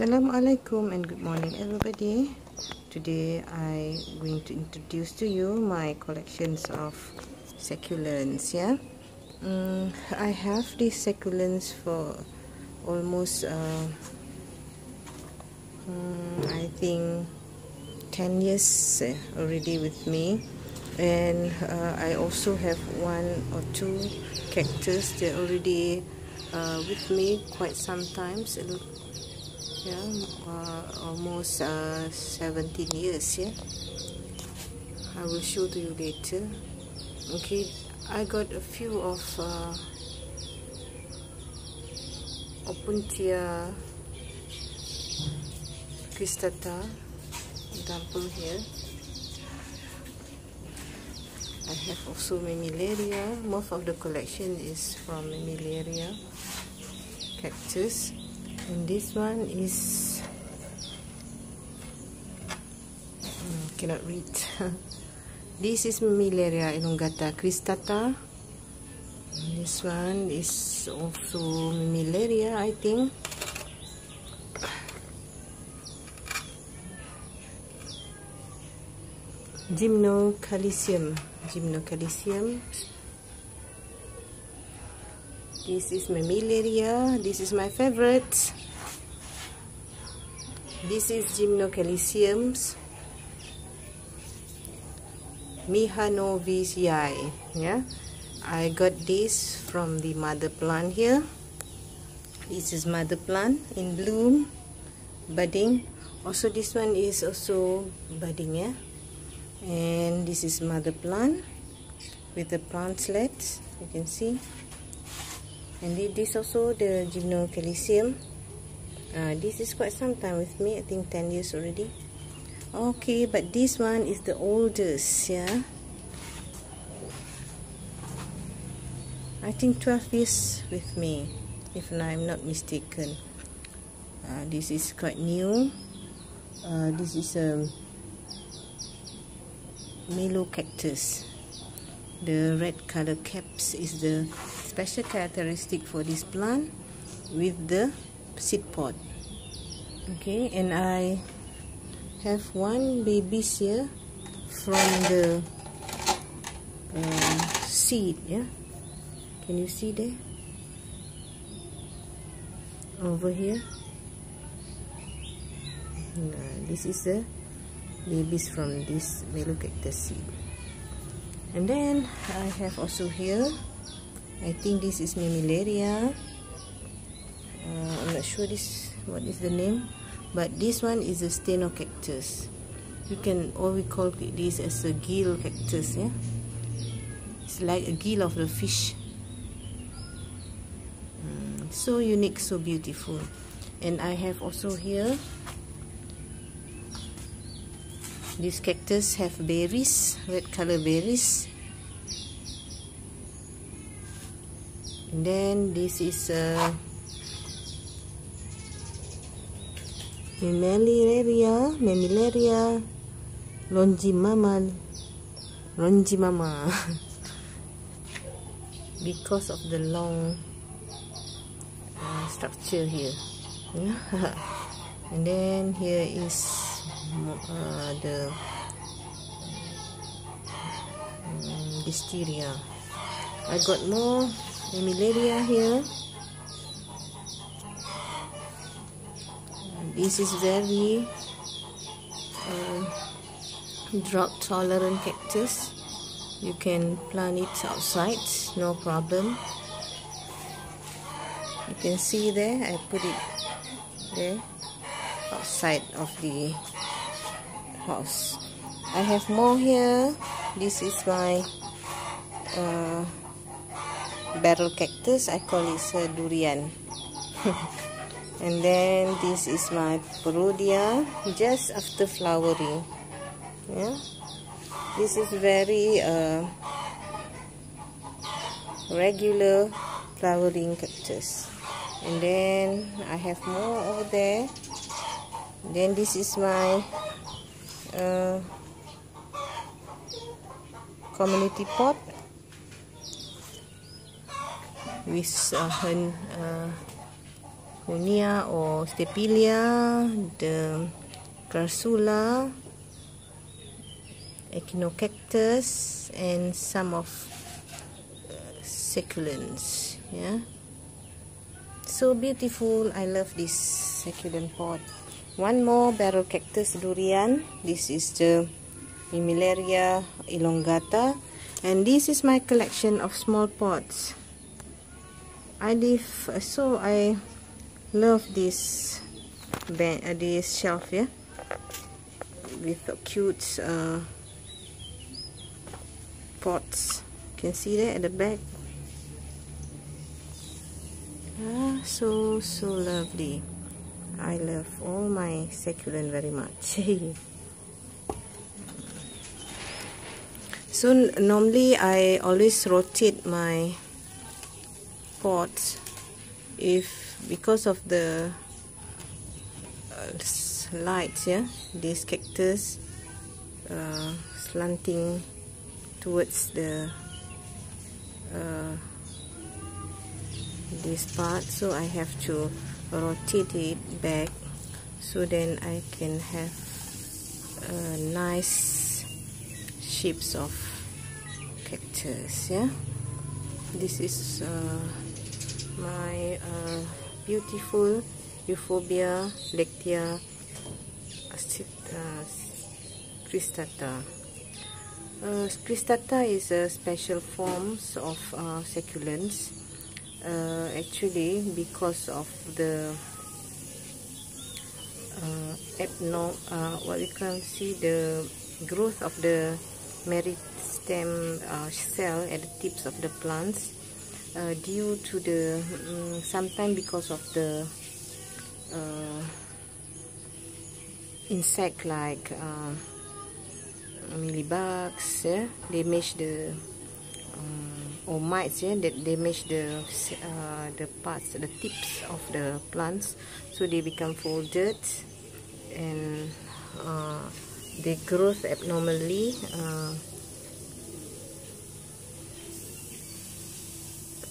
Assalamualaikum and good morning everybody. Today I'm going to introduce to you my collections of succulents. I have these succulents for almost I think 10 years already with me, and I also have one or two cactus. They're already with me quite sometimes. Almost 17 years. I will show to you later. Okay, I got a few of Opuntia cristata example here. I have also Mammillaria. Most of the collection is from Mammillaria cactus. And this one is cannot read. This is Mammillaria elongata cristata. This one is also Mammillaria, I think. Gymnocalycium. This is Mammillaria. This is my favorite. This is Gymnocalycium Mihanovicii. I got this from the mother plant here. This is mother plant in bloom, budding. Also this one is also budding. And this is mother plant with the plantlet, you can see. And this also the Gymnocalycium. This is quite some time with me, I think 10 years already. Okay, but this one is the oldest. I think 12 years with me, if I'm not mistaken. This is quite new. This is a Melocactus. The red color caps is the special characteristic for this plant with the seed pod. Okay, and I have one babies here from the seed. Can you see there? Over here. This is the babies from this Melocactus seed. And then I have also here, I think this is Mammillaria. I'm not sure what is the name, but this one is a Stenocactus. You can always call this as a gill cactus. It's like a gill of the fish. So unique, so beautiful. And I have also here, this cactus have berries, red color berries. And then this is Mammillaria longimama because of the long structure here. And then here is the Wisteria. I got more Mammillaria here. This is very drought tolerant cactus. You can plant it outside, no problem. You can see there, I put it there outside of the house. I have more here. This is my barrel cactus. I call it durian. And then this is my Perodia, just after flowering. This is very regular flowering cactus. And then I have more over there. Then this is my community pot with Hunia or Stapelia, the Crassula, Echinocactus, and some of succulents. Yeah, so beautiful. I love this succulent pot. One more barrel cactus durian. This is the Mimillaria elongata, and this is my collection of small pots. I love this shelf, yeah, with cute pots. You can see that at the back. So lovely. I love all my succulent very much. So normally I always rotate my pots because of the lights, yeah, this cactus slanting towards the this part, so I have to rotate it back so then I can have nice shapes of cactus. Yeah, this is my beautiful Euphorbia lactea cristata. Cristata is a special forms of succulents. Actually, because of the what you can see, the growth of the meristem cell at the tips of the plants, due to the sometimes because of the insect like mealybugs, yeah, they damage the or mites, yeah, that damage the parts, the tips of the plants, so they become folded and they grow abnormally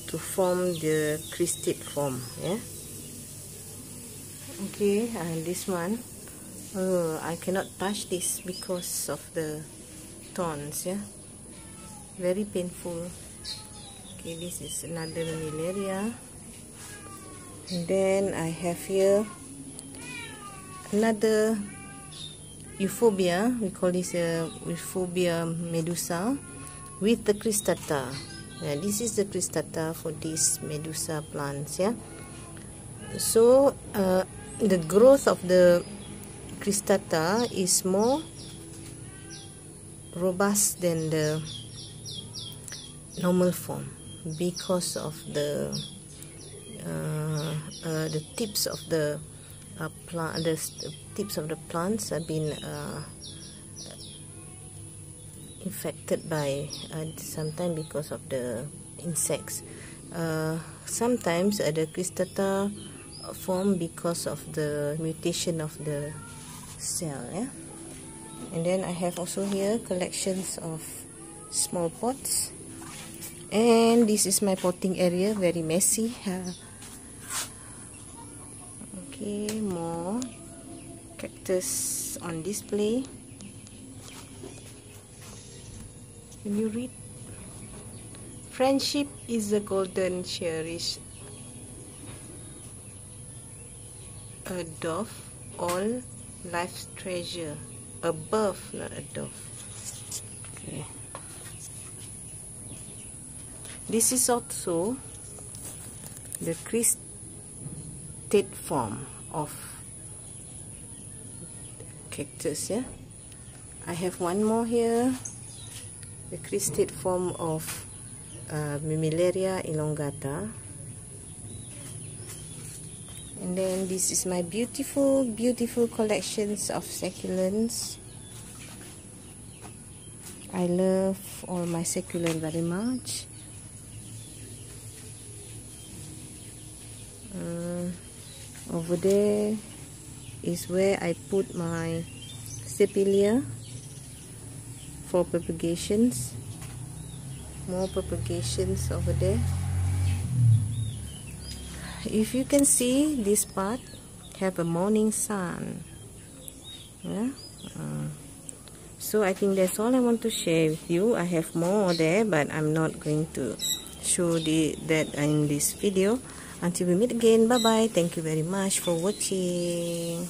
to form the cristid form. Yeah. Okay, and this one, I cannot touch this because of the thorns. Yeah, very painful. Okay, this is another Mimillaria, and then I have here another Euphorbia. We call this a Euphorbia medusa with the cristata. This is the cristata for these medusa plants. Yeah, so the growth of the cristata is more robust than the normal form because of the tips of the plant. The tips of the plants have been infected by sometimes because of the insects. Sometimes the cristata form because of the mutation of the cell. Yeah? And then I have also here collections of small pots, and this is my potting area, very messy. Okay, more cactus on display. Can you read? Friendship is a golden cherish, a dove, all life's treasure. Above, not a dove. Okay. This is also the cristid form of cactus. Yeah, I have one more here, the cristid form of Mimillaria elongata. And then this is my beautiful collections of succulents. I love all my succulent very much. Over there is where I put my Stapelia for propagations. More propagations over there. if you can see, this part have a morning sun. Yeah. So I think that's all I want to share with you. I have more there, but I'm not going to show that in this video. Until we meet again, bye bye. Thank you very much for watching.